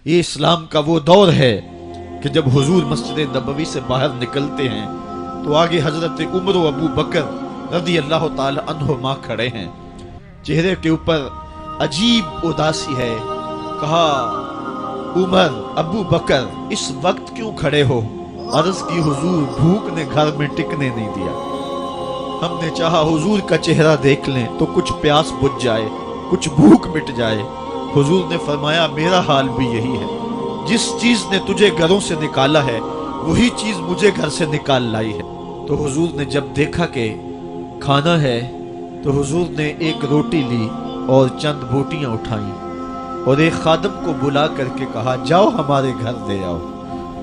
یہ اسلام کا وہ دور ہے کہ جب حضور مسجد نبوی سے باہر نکلتے ہیں تو آگے حضرت عمر و ابو بکر رضی اللہ تعالی عنہما کھڑے ہیں. چہرے کے اوپر عجیب اداسی ہے. کہا عمر ابو بکر اس وقت کیوں کھڑے ہو؟ عرض کی حضور بھوک نے گھر میں ٹکنے نہیں دیا. ہم نے چاہا حضور کا چہرہ دیکھ لیں تو کچھ پیاس بجھ جائے، کچھ بھوک مٹ جائے. حضور نے فرمایا میرا حال بھی یہی ہے. جس چیز نے تجھے گھروں سے نکالا ہے وہی چیز مجھے گھر سے نکال لائی ہے. تو حضور نے جب دیکھا کہ کھانا ہے تو حضور نے ایک روٹی لی اور چند بوٹیاں اٹھائیں اور ایک خادم کو بلا کر کے کہا جاؤ ہمارے گھر دے آؤ،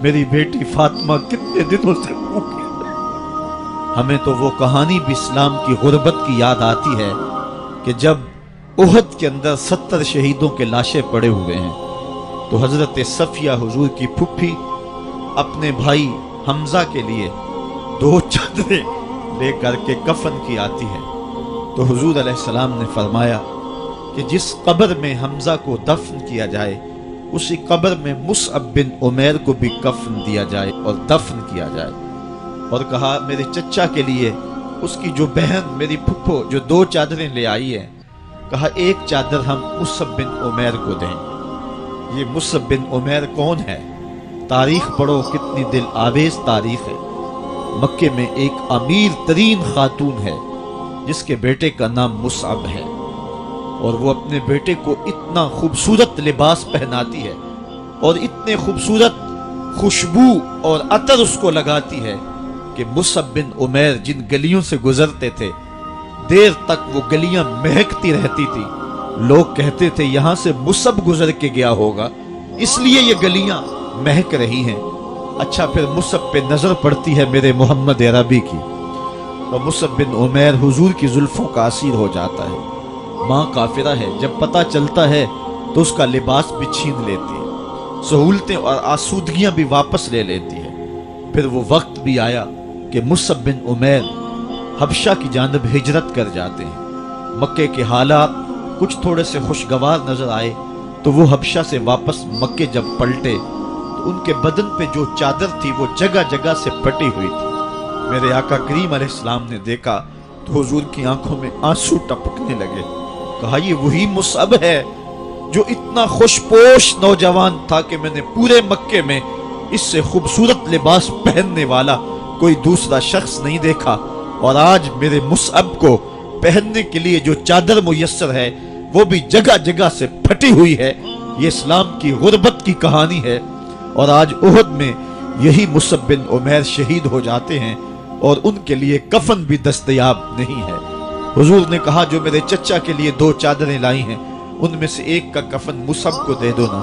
میری بیٹی فاطمہ کتنے دنوں سے بھوکی ہے. ہمیں تو وہ کہانی بھی اسلام کی غربت کی یاد آتی ہے کہ جب احد کے اندر 70 شہیدوں کے لاشیں پڑے ہوئے ہیں تو حضرت صفیہ حضور کی پھپھی اپنے بھائی حمزہ کے لیے 2 چادریں لے کر کے کفن کی آتی ہے. تو حضور علیہ السلام نے فرمایا کہ جس قبر میں حمزہ کو دفن کیا جائے اسی قبر میں مصعب بن عمیر کو بھی کفن دیا جائے اور دفن کیا جائے. اور کہا میرے چچا کے لیے اس کی جو بہن میری پھپھو جو 2 چادریں لے آئی ہے، کہا ایک چادر ہم مصعب بن عمیر کو دیں. یہ مصعب بن عمیر کون ہے؟ تاریخ پڑھو کتنی دل آویز تاریخ ہے. مکے میں ایک امیر ترین خاتون ہے جس کے بیٹے کا نام مصعب ہے اور وہ اپنے بیٹے کو اتنا خوبصورت لباس پہناتی ہے اور اتنے خوبصورت خوشبو اور عطر اس کو لگاتی ہے کہ مصعب بن عمیر جن گلیوں سے گزرتے تھے دیر تک وہ گلیاں مہکتی رہتی تھی. لوگ کہتے تھے یہاں سے مصعب گزر کے گیا ہوگا اس لیے یہ گلیاں مہک رہی ہیں. اچھا پھر مصعب پہ نظر پڑتی ہے میرے محمد عربی کی تو مصعب بن عمیر حضور کی زلفوں کا اسیر ہو جاتا ہے. ماں کافرہ ہے، جب پتہ چلتا ہے تو اس کا لباس بھی چھین لیتی ہے، سہولتیں اور آسودگیاں بھی واپس لے لیتی ہے. پھر وہ وقت بھی آیا کہ مصعب بن عمیر حبشہ کی جانب ہجرت کر جاتے ہیں. مکے کے حالات کچھ تھوڑے سے خوشگوار نظر آئے تو وہ حبشہ سے واپس مکے جب پلٹے تو ان کے بدن پہ جو چادر تھی وہ جگہ جگہ سے پھٹی ہوئی تھی. میرے آقا کریم علیہ السلام نے دیکھا تو حضور کی آنکھوں میں آنسو ٹپکنے لگے. کہا یہ وہی مصعب ہے جو اتنا خوش پوش نوجوان تھا کہ میں نے پورے مکے میں اس سے خوبصورت لباس پہننے والا کوئی دوسرا شخص نہیں دیکھا، اور آج میرے مصعب کو پہننے کے لیے جو چادر میسر ہے وہ بھی جگہ جگہ سے پھٹی ہوئی ہے. یہ اسلام کی غربت کی کہانی ہے. اور آج احد میں یہی مصعب بن عمیر شہید ہو جاتے ہیں اور ان کے لیے کفن بھی دستیاب نہیں ہے. حضور نے کہا جو میرے چچا کے لیے 2 چادریں لائی ہیں ان میں سے ایک کا کفن مصعب کو دے دو نا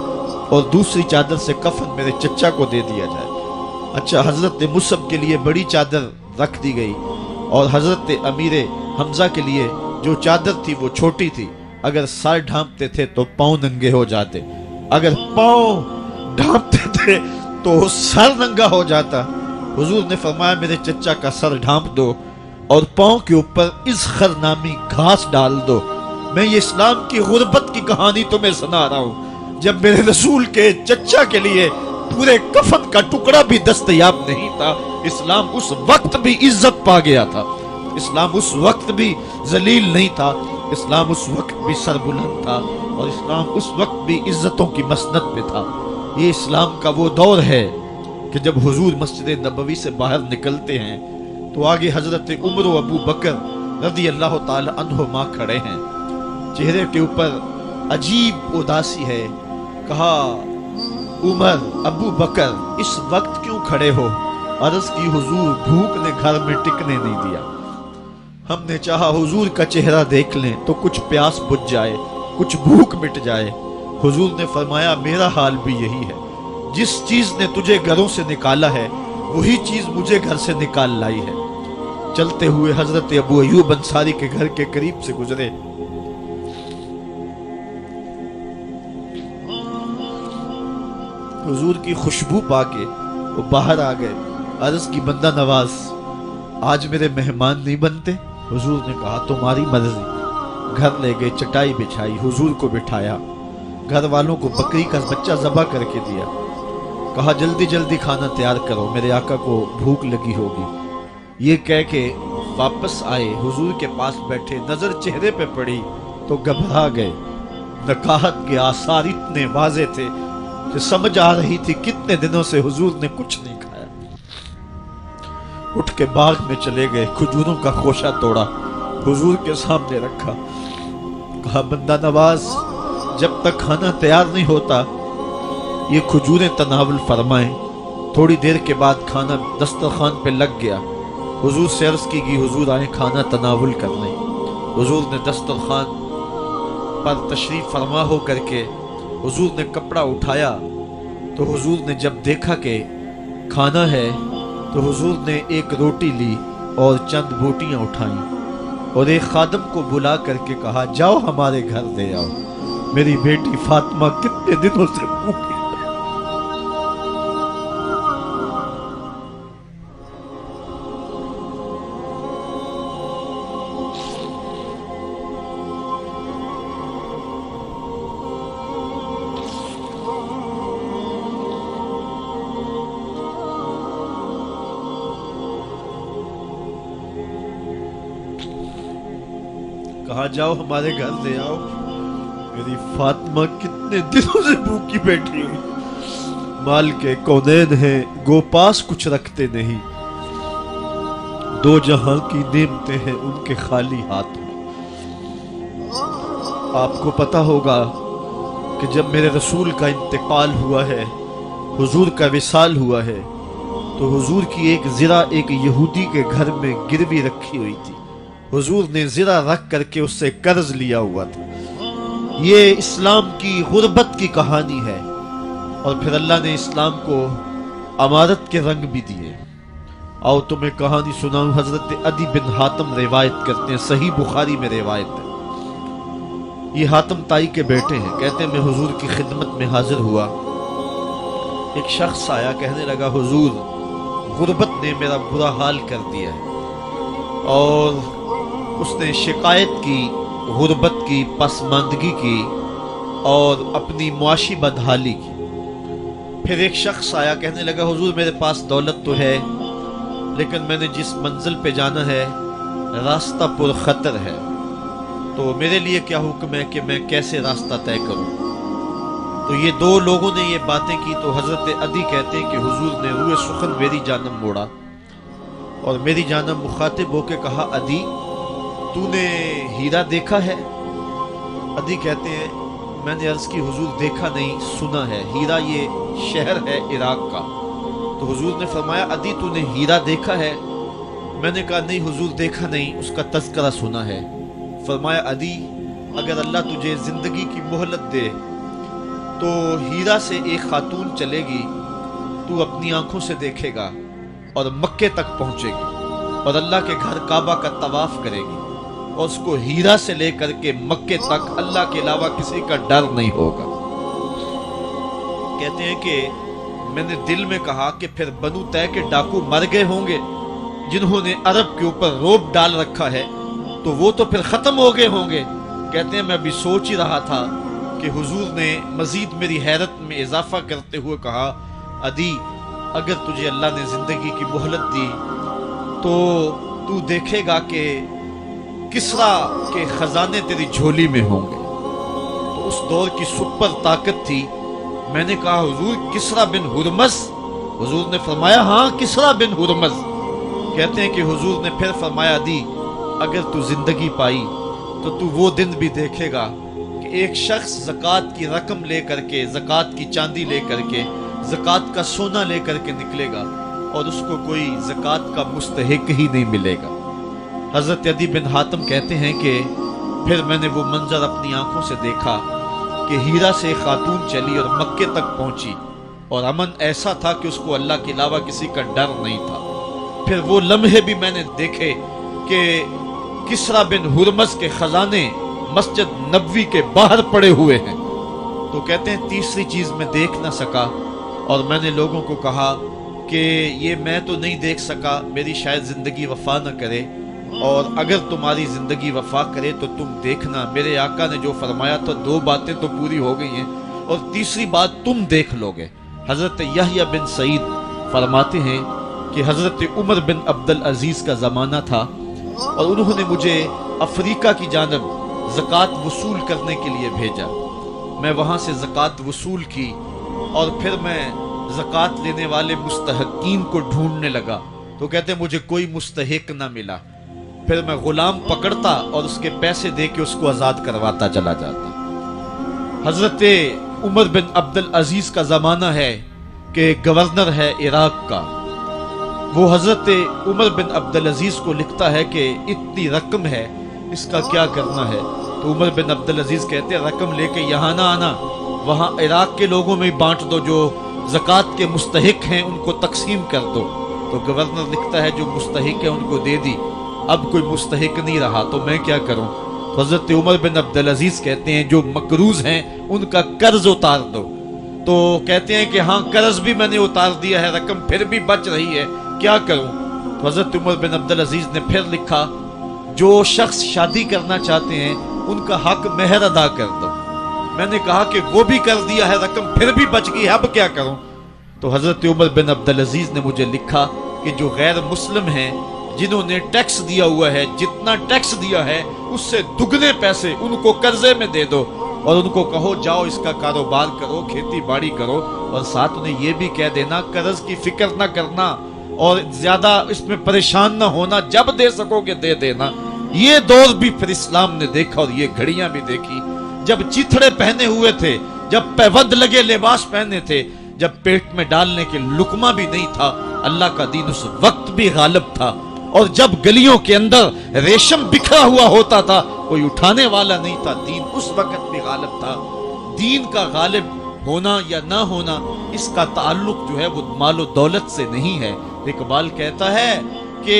اور دوسری چادر سے کفن میرے چچا کو دے دیا جائے. اچھا حضرت مصعب کے لیے بڑی چادر رکھ دی گئی اور حضرت امیر حمزہ کے لیے جو چادر تھی وہ چھوٹی تھی. اگر سر ڈھانپتے تھے تو پاؤں ننگے ہو جاتے، اگر پاؤں ڈھانپتے تھے تو سر ننگا ہو جاتا. حضور نے فرمایا میرے چچا کا سر ڈھانپ دو اور پاؤں کے اوپر اذخر نامی گھاس ڈال دو. میں یہ اسلام کی غربت کی کہانی تمہیں سنا رہا ہوں. جب میرے رسول کے چچا کے لیے پورے کفن کا ٹکڑا بھی دستیاب نہیں تھا، اسلام اس وقت بھی عزت پا گیا تھا. اسلام اس وقت بھی ذلیل نہیں تھا. اسلام اس وقت بھی سربلند تھا اور اسلام اس وقت بھی عزتوں کی مسند پہ تھا. یہ اسلام کا وہ دور ہے کہ جب حضور مسجد نبوی سے باہر نکلتے ہیں تو آگے حضرت عمر و ابو بکر رضی اللہ تعالی عنہما کھڑے ہیں. چہرے کے اوپر عجیب اداسی ہے. کہا عمر ابو بکر اس وقت کیوں کھڑے ہو؟ عرض کی حضور بھوک نے گھر میں ٹکنے نہیں دیا. ہم نے چاہا حضور کا چہرہ دیکھ لیں تو کچھ پیاس بجھ جائے، کچھ بھوک مٹ جائے. حضور نے فرمایا میرا حال بھی یہی ہے. جس چیز نے تجھے گھروں سے نکالا ہے وہی چیز مجھے گھر سے نکال لائی ہے. چلتے ہوئے حضرت ابو ایوب انصاری کے گھر کے قریب سے گزرے. حضور کی خوشبو پا کے وہ باہر آ گئے. عرض کی بندہ نواز آج میرے مہمان نہیں بنتے؟ حضور نے کہا تمہاری مرضی. گھر لے گئے، چٹائی بچھائی، حضور کو بٹھایا گھر والوں کو بکری کا بچہ ذبح کر کے دیا، کہا جلدی جلدی کھانا تیار کرو، میرے آقا کو بھوک لگی ہوگی۔ یہ کہہ کے واپس آئے، حضور کے پاس بیٹھے، نظر چہرے پہ پڑی تو گھبرا گئے۔ نکاحت کے آثار اتنے واضح تھے کہ سمجھ آ رہی تھی کتنے دنوں سے حضور نے کچھ نہیں کھایا۔ اٹھ کے باغ میں چلے گئے، کھجوروں کا خوشہ توڑا، حضور کے سامنے رکھا، کہا بندہ نواز جب تک کھانا تیار نہیں ہوتا یہ کھجوریں تناول فرمائیں۔ تھوڑی دیر کے بعد کھانا دسترخوان پہ لگ گیا، حضور سے عرض کی گئی حضور آئیں کھانا تناول کرنے۔ حضور نے دسترخوان پر تشریف فرما ہو کر کے حضور نے کپڑا اٹھایا تو حضور نے جب دیکھا کہ کھانا ہے تو حضور نے ایک روٹی لی اور چند بوٹیاں اٹھائیں اور ایک خادم کو بلا کر کے کہا جاؤ ہمارے گھر دے آؤ، میری بیٹی فاطمہ کتنے دنوں سے بھوکی۔ کہا جاؤ ہمارے گھر دے آؤ، میری فاطمہ کتنے دنوں سے بھوکی بیٹھی ہوئی۔ مال کے کونین ہیں گو پاس کچھ رکھتے نہیں، دو جہاں کی نعمتیں ہیں ان کے خالی ہاتھ میں۔ آپ کو پتا ہوگا کہ جب میرے رسول کا انتقال ہوا ہے، حضور کا وصال ہوا ہے، تو حضور کی ایک زرہ ایک یہودی کے گھر میں گروی رکھی ہوئی تھی۔ حضور نے زرہ رکھ کر کے اس سے قرض لیا ہوا تھا۔ یہ اسلام کی غربت کی کہانی ہے، اور پھر اللہ نے اسلام کو امارت کے رنگ بھی دیے۔ آؤ تمہیں کہانی سناؤں، حضرت عدی بن حاتم روایت کرتے ہیں، صحیح بخاری میں روایت ہے۔ یہ حاتم تائی کے بیٹے ہیں، کہتے ہیں میں حضور کی خدمت میں حاضر ہوا، ایک شخص آیا، کہنے لگا حضور غربت نے میرا برا حال کر دیا ہے، اور اس نے شکایت کی غربت کی، پسماندگی کی اور اپنی معاشی بدحالی کی۔ پھر ایک شخص آیا، کہنے لگا حضور میرے پاس دولت تو ہے لیکن میں نے جس منزل پہ جانا ہے راستہ پر خطر ہے، تو میرے لیے کیا حکم ہے کہ میں کیسے راستہ طے کروں؟ تو یہ دو لوگوں نے یہ باتیں کی تو حضرت عدی کہتے ہیں کہ حضور نے روح سخن میری جانب موڑا اور میری جانب مخاطب ہو کے کہا عدی تو نے ہیرا دیکھا ہے؟ عدی کہتے ہیں میں نے عرض کی حضور دیکھا نہیں، سنا ہے، ہیرا یہ شہر ہے عراق کا۔ تو حضور نے فرمایا عدی تو نے ہیرا دیکھا ہے؟ میں نے کہا نہیں حضور دیکھا نہیں، اس کا تذکرہ سنا ہے۔ فرمایا عدی اگر اللہ تجھے زندگی کی مہلت دے تو ہیرا سے ایک خاتون چلے گی، تو اپنی آنکھوں سے دیکھے گا اور مکے تک پہنچے گی اور اللہ کے گھر کعبہ کا طواف کرے گی، اور اس کو ہیرا سے لے کر کے مکے تک اللہ کے علاوہ کسی کا ڈر نہیں ہوگا۔ کہتے ہیں کہ میں نے دل میں کہا کہ پھر بنو طے کے ڈاکو مر گئے ہوں گے جنہوں نے عرب کے اوپر روب ڈال رکھا ہے، تو وہ تو پھر ختم ہو گئے ہوں گے۔ کہتے ہیں میں ابھی سوچ ہی رہا تھا کہ حضور نے مزید میری حیرت میں اضافہ کرتے ہوئے کہا عدی اگر تجھے اللہ نے زندگی کی مہلت دی تو دیکھے گا کہ کسرا کے خزانے تیری جھولی میں ہوں گے۔ تو اس دور کی سپر طاقت تھی۔ میں نے کہا حضور کسرا بن ہرمز؟ حضور نے فرمایا ہاں کسرا بن ہرمز۔ کہتے ہیں کہ حضور نے پھر فرمایا عدی اگر تو زندگی پائی تو تو وہ دن بھی دیکھے گا کہ ایک شخص زکوٰۃ کی رقم لے کر کے، زکوٰۃ کی چاندی لے کر کے، زکوٰۃ کا سونا لے کر کے نکلے گا اور اس کو کوئی زکوٰۃ کا مستحق ہی نہیں ملے گا۔ حضرت عدی بن حاتم کہتے ہیں کہ پھر میں نے وہ منظر اپنی آنکھوں سے دیکھا کہ ہیرا سے خاتون چلی اور مکے تک پہنچی، اور امن ایسا تھا کہ اس کو اللہ کے علاوہ کسی کا ڈر نہیں تھا۔ پھر وہ لمحے بھی میں نے دیکھے کہ کسرا بن ہرمز کے خزانے مسجد نبوی کے باہر پڑے ہوئے ہیں۔ تو کہتے ہیں تیسری چیز میں دیکھ نہ سکا، اور میں نے لوگوں کو کہا کہ یہ میں تو نہیں دیکھ سکا، میری شاید زندگی وفا نہ کرے، اور اگر تمہاری زندگی وفا کرے تو تم دیکھنا میرے آقا نے جو فرمایا تو 2 باتیں تو پوری ہو گئی ہیں اور تیسری بات تم دیکھ لو گے۔ حضرت یحییٰ بن سعید فرماتے ہیں کہ حضرت عمر بن عبدالعزیز کا زمانہ تھا اور انہوں نے مجھے افریقہ کی جانب زکوٰۃ وصول کرنے کے لیے بھیجا۔ میں وہاں سے زکوٰۃ وصول کی اور پھر میں زکوٰۃ لینے والے مستحقین کو ڈھونڈنے لگا تو کہتے مجھے کوئی مستحق نہ ملا۔ پھر میں غلام پکڑتا اور اس کے پیسے دے کے اس کو آزاد کرواتا چلا جاتا۔ حضرت عمر بن عبدالعزیز کا زمانہ ہے کہ گورنر ہے عراق کا، وہ حضرت عمر بن عبدالعزیز کو لکھتا ہے کہ اتنی رقم ہے، اس کا کیا کرنا ہے؟ تو عمر بن عبدالعزیز کہتے ہیں رقم لے کے یہاں نہ آنا، وہاں عراق کے لوگوں میں بانٹ دو، جو زکوٰۃ کے مستحق ہیں ان کو تقسیم کر دو۔ تو گورنر لکھتا ہے جو مستحق ہے ان کو دے دی، اب کوئی مستحق نہیں رہا تو میں کیا کروں؟ حضرت عمر بن عبدالعزیز کہتے ہیں جو مقروض ہیں ان کا قرض اتار دو۔ تو کہتے ہیں کہ ہاں قرض بھی میں نے اتار دیا ہے، رقم پھر بھی بچ رہی ہے، کیا کروں؟ تو حضرت عمر بن عبدالعزیز نے پھر لکھا جو شخص شادی کرنا چاہتے ہیں ان کا حق مہر ادا کر دو۔ میں نے کہا کہ وہ بھی کر دیا ہے، رقم پھر بھی بچ گئی، اب کیا کروں؟ تو حضرت عمر بن عبدالعزیز نے مجھے لکھا کہ جو غیر مسلم ہیں جنہوں نے ٹیکس دیا ہوا ہے، جتنا ٹیکس دیا ہے اس سے دگنے پیسے ان کو قرضے میں دے دو اور ان کو کہو جاؤ اس کا کاروبار کرو، کھیتی باڑی کرو، اور ساتھ انہیں یہ بھی کہہ دینا قرض کی فکر نہ کرنا اور زیادہ اس میں پریشان نہ ہونا، جب دے سکو گے دے دینا۔ یہ دور بھی پھر اسلام نے دیکھا اور یہ گھڑیاں بھی دیکھی، جب چتھڑے پہنے ہوئے تھے، جب پیوند لگے لباس پہنے تھے، جب پیٹ میں ڈالنے کے لقمہ بھی نہیں تھا، اللہ کا دین اس وقت بھی غالب تھا، اور جب گلیوں کے اندر ریشم بکھرا ہوا ہوتا تھا کوئی اٹھانے والا نہیں تھا، دین اس وقت بھی غالب تھا۔ دین کا غالب ہونا یا نہ ہونا اس کا تعلق جو ہے وہ مال و دولت سے نہیں ہے۔ اقبال کہتا ہے کہ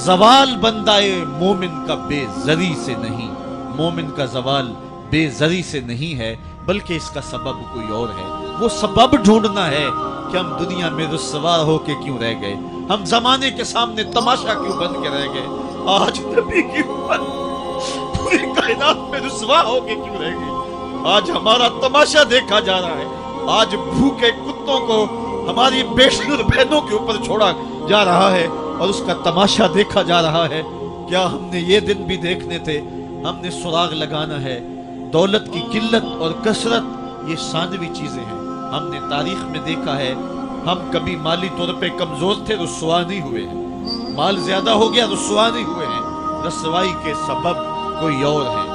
زوال بندہ مومن کا بے زری سے نہیں، مومن کا زوال بے زری سے نہیں ہے بلکہ اس کا سبب کوئی اور ہے۔ وہ سبب ڈھونڈنا ہے کہ ہم دنیا میں رسوا ہو کے کیوں رہ گئے، ہم زمانے کے سامنے تماشا کیوں بن کے رہ گئے، آج نبی کی امت پوری کائنات میں رسوا ہو کے کیوں رہ گئی، آج ہمارا تماشا دیکھا جا رہا ہے، آج بھوکے کتوں کو ہماری بیشتر بہنوں کے اوپر چھوڑا جا رہا ہے اور اس کا تماشا دیکھا جا رہا ہے۔ کیا ہم نے یہ دن بھی دیکھنے تھے؟ ہم نے سراغ لگانا ہے۔ دولت کی قلت اور کثرت یہ ثانوی چیزیں ہیں، ہم نے تاریخ میں دیکھا ہے، ہم کبھی مالی طور پہ کمزور تھے رسوا نہیں ہوئے ہیں، مال زیادہ ہو گیا رسوا نہیں ہوئے ہیں، رسوائی کے سبب کوئی اور ہے۔